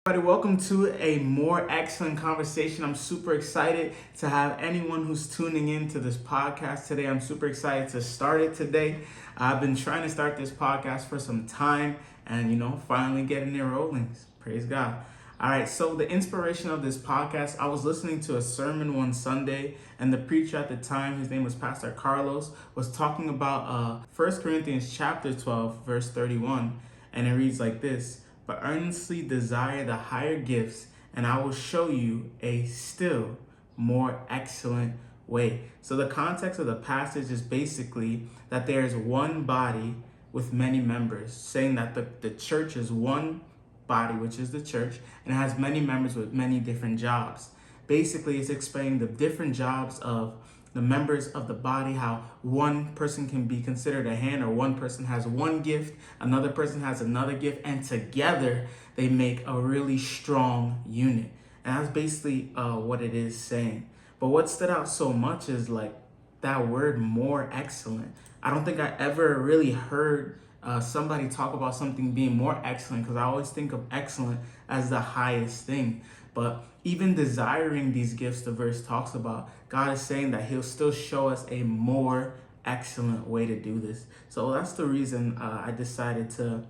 Everybody, welcome to a more excellent conversation. I'm super excited to have anyone who's tuning in to this podcast today. I'm super excited to start it today. I've been trying to start this podcast for some time and, finally getting it rolling. Praise God. All right, so the inspiration of this podcast, I was listening to a sermon one Sunday, and the preacher at the time, his name was Pastor Carlos, was talking about 1 Corinthians chapter 12, verse 31, and it reads like this: "But earnestly desire the higher gifts, and I will show you a still more excellent way." So the context of the passage is basically that there is one body with many members, saying that the church is one body, which is the church, and it has many members with many different jobs. Basically, it's explaining the different jobs of the members of the body, how one person can be considered a hand, or one person has one gift, another person has another gift, and together they make a really strong unit. And that's basically what it is saying. But what stood out so much is like that word "more excellent." I don't think I ever really heard somebody talk about something being more excellent, because I always think of excellent as the highest thing. But even desiring these gifts, the verse talks about, God is saying that he'll still show us a more excellent way to do this. So that's the reason I decided to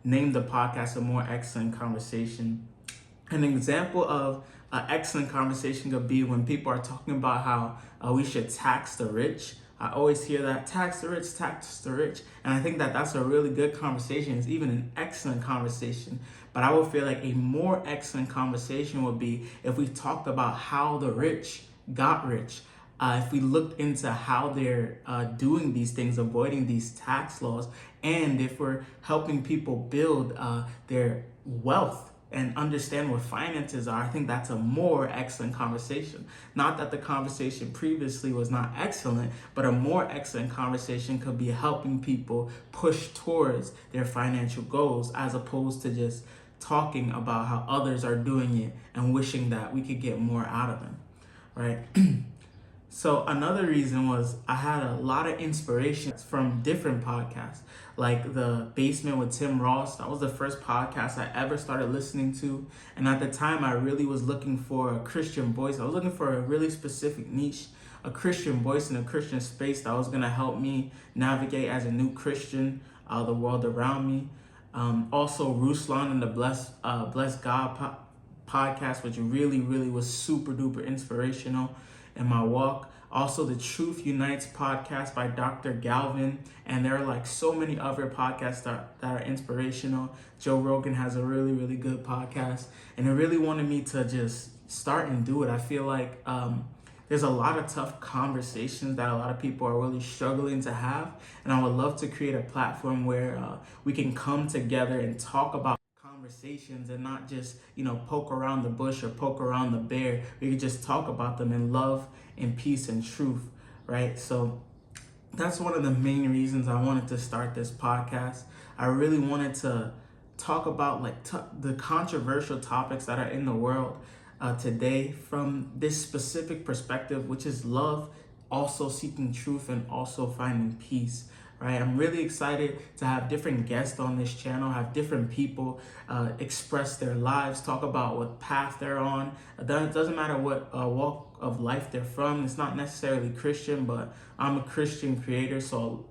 name the podcast A More Excellent Conversation. An example of an excellent conversation could be when people are talking about how we should tax the rich. I always hear that, tax the rich, tax the rich. And I think that that's a really good conversation. It's even an excellent conversation. But I would feel like a more excellent conversation would be if we talked about how the rich got rich. If we looked into how they're doing these things, avoiding these tax laws, and if we're helping people build their wealth and understand what finances are, I think that's a more excellent conversation. Not that the conversation previously was not excellent, but a more excellent conversation could be helping people push towards their financial goals, as opposed to just talking about how others are doing it and wishing that we could get more out of them, right? So another reason was I had a lot of inspiration from different podcasts, like The Basement with Tim Ross. That was the first podcast I ever started listening to. And at the time, I really was looking for a Christian voice. I was looking for a really specific niche, a Christian voice in a Christian space that was going to help me navigate as a new Christian, the world around me. Also, Ruslan and the Bless God podcast, which really was super duper inspirational in my walk. Also, the Truth Unites podcast by Dr. Galvin. And there are like so many other podcasts that are inspirational. Joe Rogan has a really good podcast. And it really wanted me to just start and do it. I feel like there's a lot of tough conversations that a lot of people are really struggling to have. And I would love to create a platform where we can come together and talk about conversations and not just poke around the bush or poke around the bear. We could just talk about them in love and peace and truth, right? So that's one of the main reasons I wanted to start this podcast. I really wanted to talk about the controversial topics that are in the world today from this specific perspective, which is love, also seeking truth, and also finding peace. Right, I'm really excited to have different guests on this channel, have different people express their lives, talk about what path they're on. It doesn't matter what walk of life they're from. It's not necessarily Christian, but I'm a Christian creator, so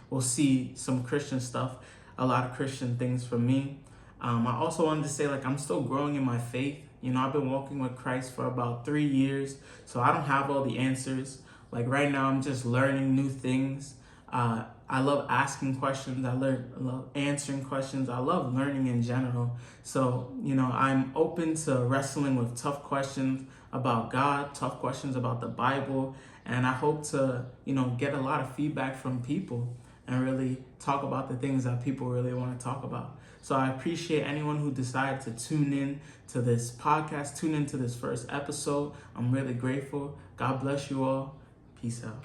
we'll see some Christian stuff, a lot of Christian things from me. I also wanted to say, I'm still growing in my faith. I've been walking with Christ for about 3 years, so I don't have all the answers. Right now, I'm just learning new things. I love asking questions. I love answering questions. I love learning in general. So, I'm open to wrestling with tough questions about God, tough questions about the Bible. And I hope to, get a lot of feedback from people and really talk about the things that people really want to talk about. So I appreciate anyone who decided to tune in to this podcast, tune into this first episode. I'm really grateful. God bless you all. Peace out.